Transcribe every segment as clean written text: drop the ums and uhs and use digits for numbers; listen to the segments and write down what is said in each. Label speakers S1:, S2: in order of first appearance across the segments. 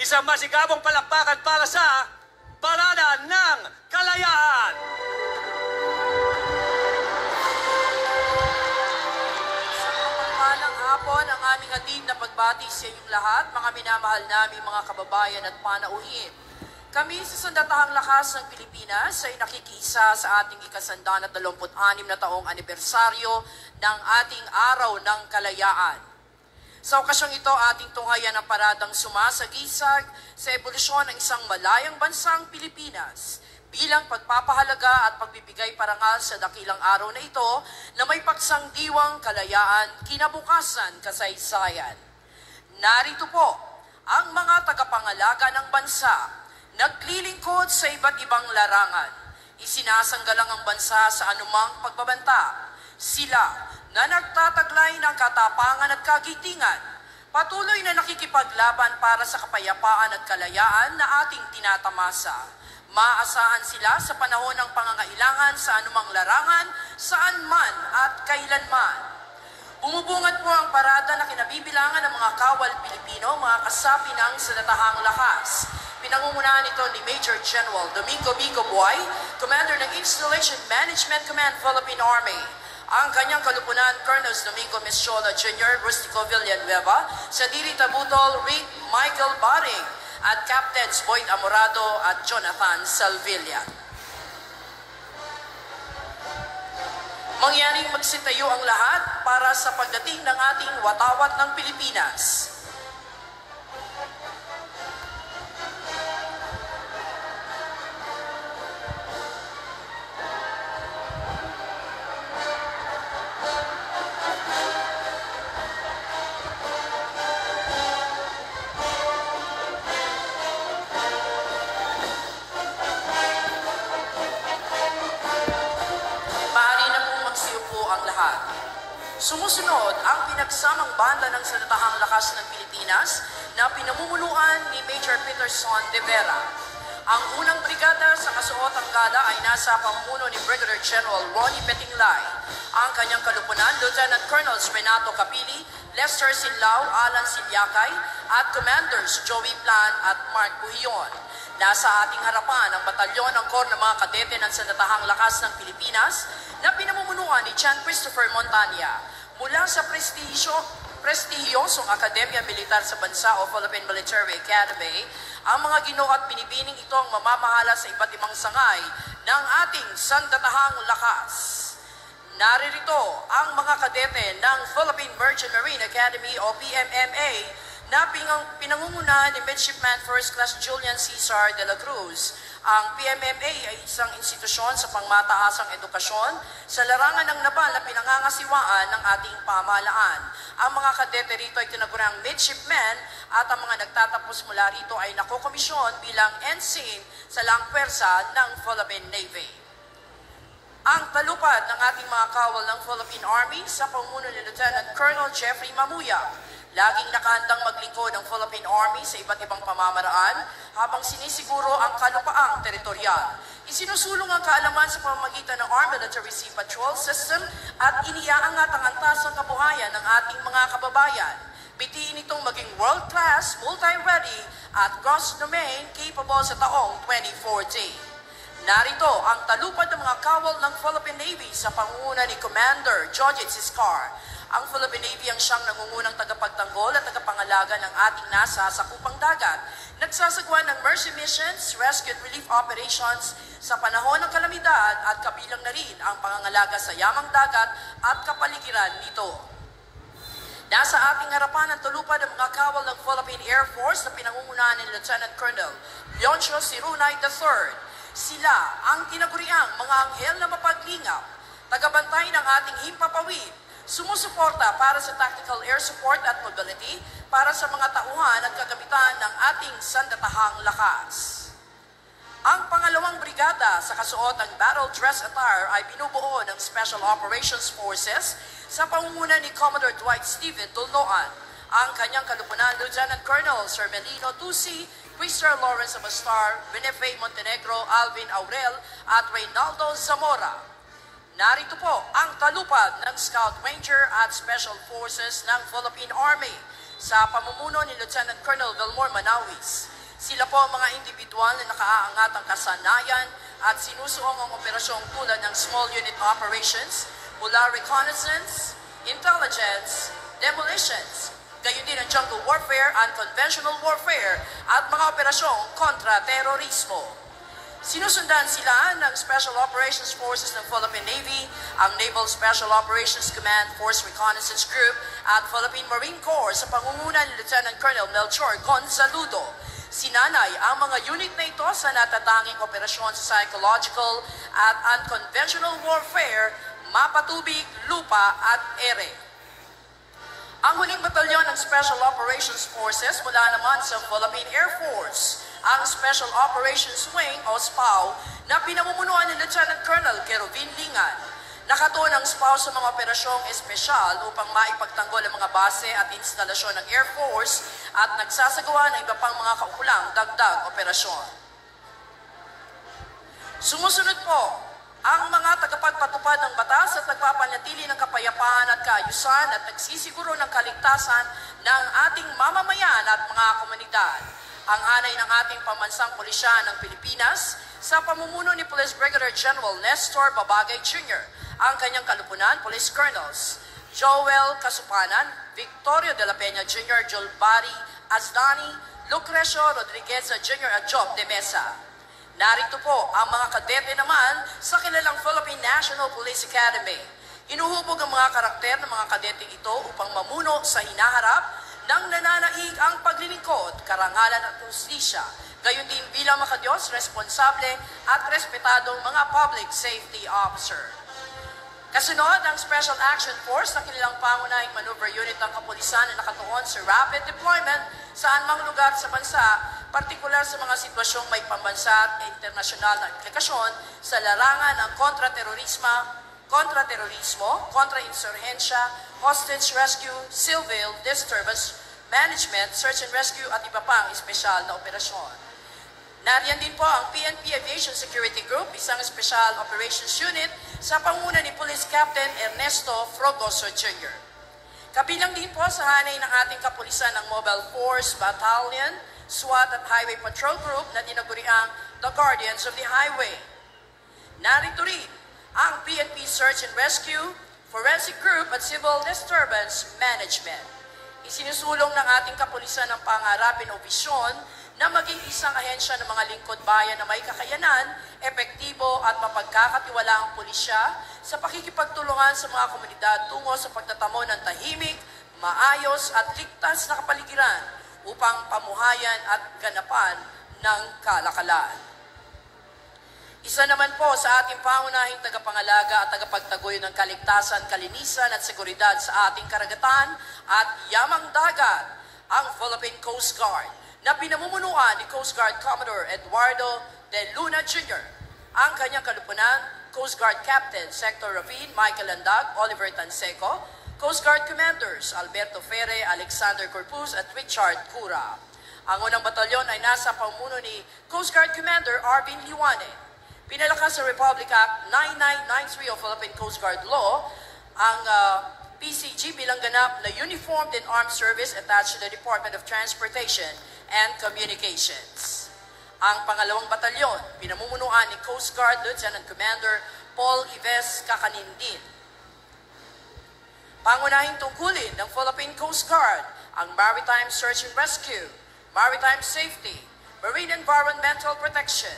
S1: Isang masigabong palakpakan para sa Parada ng Kalayaan!
S2: Mapagpalang hapon ang aming hatid na pagbati sa inyong lahat, mga minamahal naming mga kababayan at panauhin. Kami sa Sandatahang Lakas ng Pilipinas ay nakikiisa sa ating ika-126 na taong anibersaryo ng ating Araw ng Kalayaan. Sa okasyong ito, ating tunghayan ang paradang sumasagisag sa ebolusyon ng isang malayang bansang Pilipinas bilang pagpapahalaga at pagbibigay parangal sa dakilang araw na ito na may paksang diwang kalayaan, kinabukasan, kasaysayan. Narito po ang mga tagapangalaga ng bansa, naglilingkod sa iba't ibang larangan, isinasanggalang ang bansa sa anumang pagbabanta. Sila na nagtataglay ng katapangan at kagitingan, patuloy na nakikipaglaban para sa kapayapaan at kalayaan na ating tinatamasa. Maasahan sila sa panahon ng pangangailangan sa anumang larangan, saan man at kailanman. Bumubungad po ang parada na kinabibilangan ng mga kawal Pilipino, mga kasapi ng Sandatahang Lakas. Pinangungunahan ito ni Major General Domingo Bico Buay, Commander ng Installation Management Command, Philippine Army. Ang kanyang kalupunan, Colonels Domingo Meschola Jr., Rustico Villanueva, Sadiri Tabutol, Rick Michael Baring, at Captains Boyd Amorado at Jonathan Salvilla. Mangyaring magsitayo ang lahat para sa pagdating ng ating watawat ng Pilipinas. Sumusunod ang pinagsamang banda ng Sandatahang Lakas ng Pilipinas na pinamumunuan ni Major Peterson de Vera. Ang unang brigada sa kasuotang gala ay nasa pamuno ni Brigadier General Ronnie Petinglay. Ang kanyang kalupunan, Lieutenant Colonels Renato Capili, Lester Silao, Alan Silyakay, at Commanders Joey Plan at Mark Buhion. Nasa ating harapan ang batalyon ng Corps ng mga kadete ng Sandatahang Lakas ng Pilipinas na pinamumunuan ni Chan Christopher Montanya. Mula sa prestihiyosong Akademya Militar sa Bansa o Philippine Military Academy, ang mga ginoo at binibining ito ang mamamahala sa iba't ibang sangay ng ating Sandatahang Lakas. Naririto ang mga kadete ng Philippine Merchant Marine Academy o PMMA na pinangungunahan ni Midshipman First Class Julian Cesar de la Cruz. Ang PMMA ay isang institusyon sa pangmataasang edukasyon sa larangan ng nabal na pinangangasiwaan ng ating pamahalaan. Ang mga kadete rito ay tinaguriang midshipmen at ang mga nagtatapos mula rito ay nakokomisyon bilang ensign sa langpwersa ng Philippine Navy. Ang talupad ng ating mga kawal ng Philippine Army sa pamuno ni Lieutenant Colonel Jeffrey Mamuya. Laging nakahandang maglingkod ang Philippine Army sa iba't ibang pamamaraan habang sinisiguro ang kalupaang teritorial. Isinusulong ang kaalaman sa pamamagitan ng Armed Military Sea Patrol System at iniaangat ang antas ng kabuhayan ng ating mga kababayan. Bitiin itong maging world-class, multi-ready at cross-domain capable sa taong 2014. Narito ang talupad ng mga kawal ng Philippine Navy sa pangunguna ni Commander Jojit Siscar. Ang Philippine Navy ang siyang nangungunang tagapagtanggol at tagapangalaga ng ating nasa sakupang dagat. Nagsasagwa ng mercy missions, rescue and relief operations sa panahon ng kalamidad at kabilang na rin ang pangangalaga sa yamang dagat at kapaligiran nito. Nasa ating harapan ang tulupad ng mga kawal ng Philippine Air Force na pinangungunahan ni Lieutenant Colonel Leoncio Sirunay III. Sila ang tinaguriang mga anghel na mapaglingap, tagabantay ng ating himpapawid, sumusuporta para sa tactical air support at mobility para sa mga tauhan at kagamitan ng ating Sandatahang Lakas. Ang pangalawang brigada sa kasuotang battle dress attire ay binubuo ng Special Operations Forces sa pangunguna ni Commodore Dwight Steven Tulnoan. Ang kanyang kalupunan, Lieutenant Colonel Sir Melino Tusi, Christopher Lawrence Amastar, Benefe Montenegro, Alvin Aurel at Reynaldo Zamora. Narito po ang talupad ng Scout Ranger at Special Forces ng Philippine Army. sa pamumuno ni Lieutenant Colonel Vilmor Manawis. Sila po ang mga individual na nakaaangatang kasanayan at sinusuong ang operasyong tulad ng Small Unit Operations mula reconnaissance, intelligence, demolitions, gayon din ang jungle warfare, unconventional warfare at mga operasyong kontra-terorismo. Sinusundan sila ng Special Operations Forces ng Philippine Navy, ang Naval Special Operations Command Force Reconnaissance Group at Philippine Marine Corps sa pangunguna ni Lieutenant Colonel Melchor Gonzaludo. Sinanay ang mga unit na ito sa natatanging operasyon sa psychological at unconventional warfare, mapatubig, lupa at ere. Ang huling batalyon ng Special Operations Forces mula naman sa Philippine Air Force, ang Special Operations Wing o SPAW na pinamumunuan ni Lieutenant Colonel Kerovin Lingan. Nakatuon ang SPAW sa mga operasyong espesyal upang maipagtanggol ang mga base at instalasyon ng Air Force at nagsasagawa ng iba pang mga kaukulang dagdag operasyon. Sumusunod po ang mga tagapagpatupad ng batas at nagpapanatili ng kapayapaan at kaayusan at nagsisiguro ng kaligtasan ng ating mamamayan at mga komunidad. Ang hanay ng ating pamansang pulisya ng Pilipinas sa pamumuno ni Police Brigadier General Nestor Babagay Jr., ang kanyang kalupunan, Police Colonels Joel Kasupanan, Victorio de la Peña Jr., Jolbari Azdani, Lucrecio Rodriguez Jr. at Job de Mesa. Narito po ang mga kadete naman sa kilalang Philippine National Police Academy. Hinuhubog ang mga karakter ng mga kadete ito upang mamuno sa hinaharap ng nananaig ang paglilingkod, karangalan at hustisya, gayon din bilang makadiyos, responsable at respetadong mga public safety officer. Kasunod ang Special Action Force na kanilang pangunahing maneuver unit ng kapulisan na nakatuon sa rapid deployment saan mang lugar sa bansa, partikular sa mga sitwasyong may pambansa at internasyonal na implikasyon sa larangan ng kontra-terorismo, kontra-insurhensya, hostage rescue, civil disturbance management, search and rescue at iba pang espesyal na operasyon. Nariyan din po ang PNP Aviation Security Group, isang Special Operations Unit sa panguna ni Police Captain Ernesto Frogoso Jr. Kabilang din po sa hanay ng ating kapulisan ng Mobile Force Battalion, SWAT at Highway Patrol Group na dinaguriang The Guardians of the Highway. Narito rin ang PNP Search and Rescue, Forensic Group at Civil Disturbance Management. Isinusulong ng ating kapulisan ng pangarapin o visyon na maging isang ahensya ng mga lingkod bayan na may kakayanan, epektibo at mapagkakatiwalaang pulisya sa pakikipagtulungan sa mga komunidad tungo sa pagtatamo ng tahimik, maayos at ligtas na kapaligiran upang pamuhayan at ganapan ng kalakalan. Isa naman po sa ating pangunahing tagapangalaga at tagapagtagoy ng kaligtasan, kalinisan at seguridad sa ating karagatan at yamang dagat, ang Philippine Coast Guard, na pinamumunuan ni Coast Guard Commodore Eduardo De Luna Jr. Ang kanyang kalupunan, Coast Guard Captain Sector Ravine Michael Landag, Oliver Tanseco, Coast Guard Commanders Alberto Ferre, Alexander Corpus at Richard Cura. Ang unang batalyon ay nasa pamumuno ni Coast Guard Commander Arvin Liwane. Pinalakas sa Republic Act 9993 o Philippine Coast Guard Law ang PCG bilang ganap na Uniformed and Armed Service attached to the Department of Transportation and Communications. Ang pangalawang batalyon, pinamumunuan ni Coast Guard Lieutenant Commander Paul Ives Kakanindin. Pangunahing tungkulin ng Philippine Coast Guard ang Maritime Search and Rescue, Maritime Safety, Marine Environmental Protection,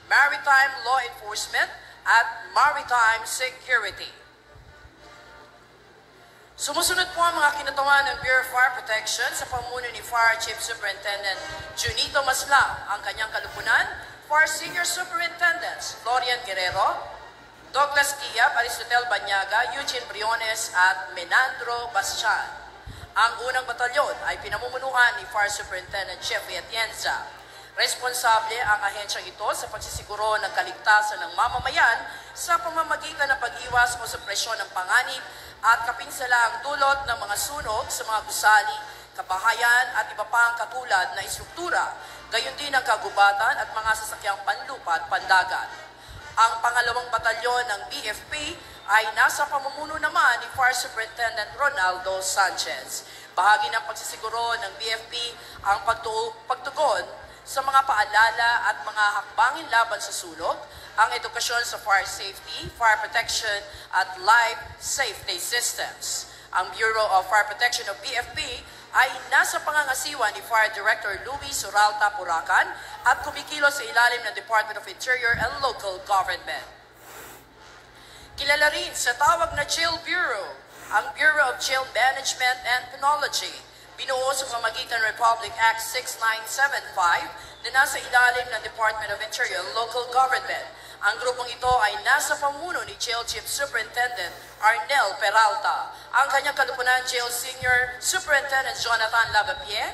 S2: Maritime Law Enforcement, at Maritime Security. Sumusunod po ang mga kinatawan ng Bureau of Fire Protection sa pamumuno ni Fire Chief Superintendent Junito Maslang, ang kanyang kalupunan, Fire Senior Superintendents Florian Guerrero, Douglas Kiap, Aristotel Banyaga, Eugene Briones at Menandro Bastian. Ang unang batalyon ay pinamumunuan ni Fire Superintendent Jeffrey Atienza. Responsable ang ahensyang ito sa pagsisiguro ng kaligtasan ng mamamayan sa pamamagitan ng pag-iwas o supresyon ng panganib at kapinsalaang dulot ng mga sunog sa mga gusali, kabahayan at iba pang katulad na istruktura, gayon din ang kagubatan at mga sasakyang panlupa at pandagat. Ang pangalawang batalyon ng BFP ay nasa pamumuno naman ni Fire Superintendent Ronaldo Sanchez. Bahagi ng pagsisiguro ng BFP ang pagtugon sa mga paalala at mga hakbangin laban sa sulog, ang edukasyon sa fire safety, fire protection at life safety systems. Ang Bureau of Fire Protection of BFP ay nasa pangangasiwa ni Fire Director Luis Suralta Puracan at kumikilos sa ilalim ng Department of Interior and Local Government. Kilala rin sa tawag na Jail Bureau, ang Bureau of Jail Management and Penology, binuo sa pamagitan ng Republic Act 6975 na nasa ilalim ng Department of Interior and Local Government. Ang grupong ito ay nasa pamuno ni Jail Chief Superintendent Arnel Peralta, ang kanyang kalupunan Jail Senior Superintendent Jonathan Lavapie,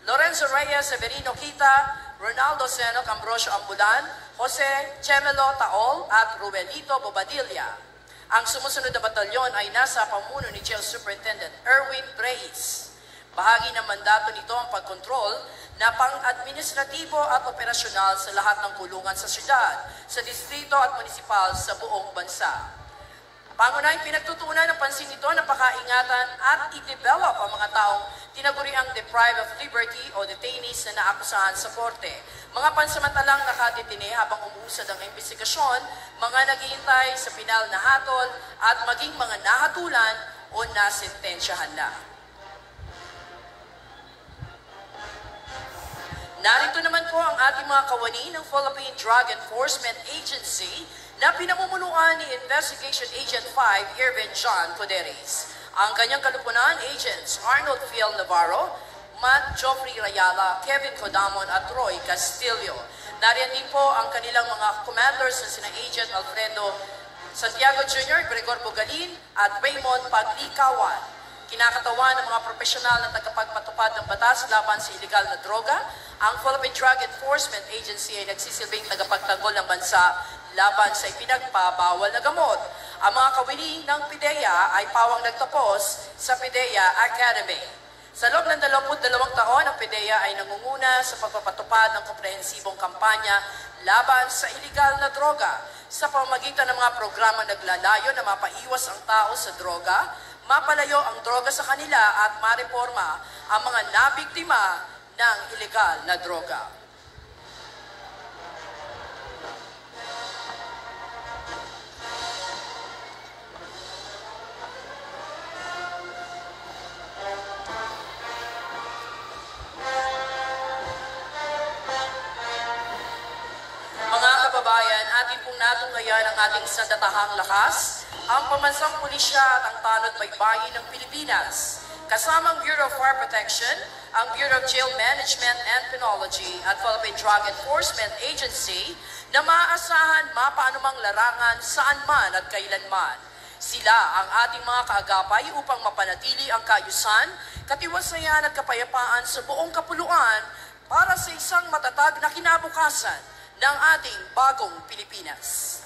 S2: Lorenzo Reyes Severino Kita, Ronaldo Senok Ambrosio Ambulan, Jose Chemelo Taol at Ruelito Bobadilla. Ang sumusunod na batalyon ay nasa pamuno ni Jail Superintendent Erwin Reyes. Bahagi ng mandato nito ang pagkontrol na pang-administratibo at operasyonal sa lahat ng kulungan sa syudad, sa distrito at munisipal sa buong bansa. Pangunahing pinagtutuunan ng pansin nito na pakaingatan at i-develop ang mga taong tinaguriang deprived of liberty o detainees na naakusahan sa korte. Mga pansamantalang nakadetine habang umuusad ang investigasyon, mga naghihintay sa pinal na hatol at maging mga nahatulan o nasentensyahan na. Narito naman po ang ating mga kawani ng Philippine Drug Enforcement Agency na pinamumunuan ni Investigation Agent 5 Irvin John Coderes. Ang kanyang kalupunan, Agents Arnold Phil Navarro, Matt Joffrey Rayala, Kevin Codamon at Roy Castillo. Nariyan din po ang kanilang mga commanders na sina Agent Alfredo Santiago Jr., Gregor Bugalin at Raymond Paglikawan. Kinakatawan ng mga profesional na tagapagpatupad ng batas laban sa iligal na droga, ang Philippine Drug Enforcement Agency ay nagsisilbing tagapagtanggol ng bansa laban sa ipinagpabawal na gamot. Ang mga kawini ng PIDEA ay pawang nagtapos sa PIDEA Academy. Sa loob ng 22 taon, ang PIDEA ay nangunguna sa pagpapatupad ng komprehensibong kampanya laban sa iligal na droga sa pamamagitan ng mga programang naglalayo na mapaiwas ang tao sa droga, mapalayo ang droga sa kanila at mareforma ang mga nabiktima ng ilegal na droga. Mga kababayan, atin pong natunghayan ang ating sandatahang lakas, ang pamansang pulisya at ang tanod baybayin ng Pilipinas. Kasama ang Bureau of Fire Protection, ang Bureau of Jail Management and Penology at Philippine Drug Enforcement Agency na maaasahan mapaanumang larangan saan man at kailanman. Sila ang ating mga kaagapay upang mapanatili ang kaayusan, katiwasayan at kapayapaan sa buong kapuluan para sa isang matatag na kinabukasan ng ating bagong Pilipinas.